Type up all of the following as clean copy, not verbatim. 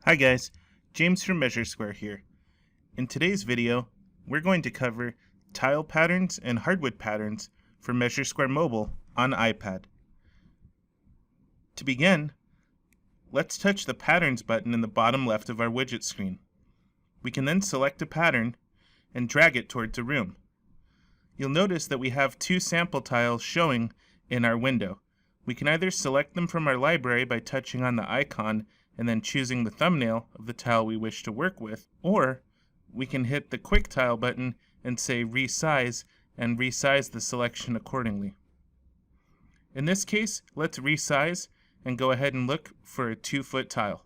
Hi guys, James from MeasureSquare here. In today's video, we're going to cover tile patterns and hardwood patterns for MeasureSquare Mobile on iPad. To begin, let's touch the Patterns button in the bottom left of our widget screen. We can then select a pattern and drag it towards a room. You'll notice that we have two sample tiles showing in our window. We can either select them from our library by touching on the icon and then choosing the thumbnail of the tile we wish to work with, or we can hit the Quick Tile button and say Resize and resize the selection accordingly. In this case, let's resize and go ahead and look for a 2-foot tile.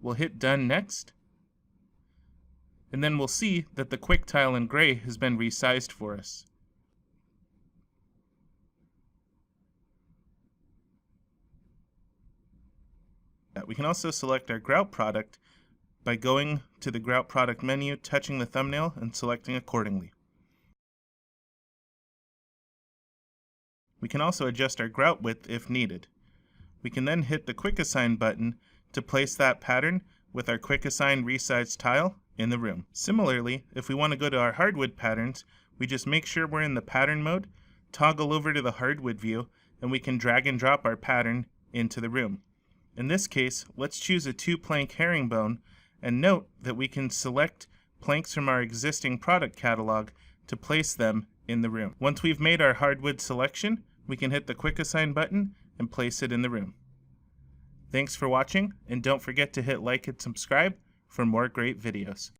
We'll hit Done next, and then we'll see that the Quick Tile in gray has been resized for us. We can also select our Grout Product by going to the Grout Product menu, touching the thumbnail, and selecting accordingly. We can also adjust our grout width if needed. We can then hit the Quick Assign button to place that pattern with our Quick Assign resized tile in the room. Similarly, if we want to go to our hardwood patterns, we just make sure we're in the pattern mode, toggle over to the hardwood view, and we can drag and drop our pattern into the room. In this case, let's choose a 2-plank herringbone, and note that we can select planks from our existing product catalog to place them in the room. Once we've made our hardwood selection, we can hit the Quick Assign button and place it in the room. Thanks for watching, and don't forget to hit like and subscribe for more great videos.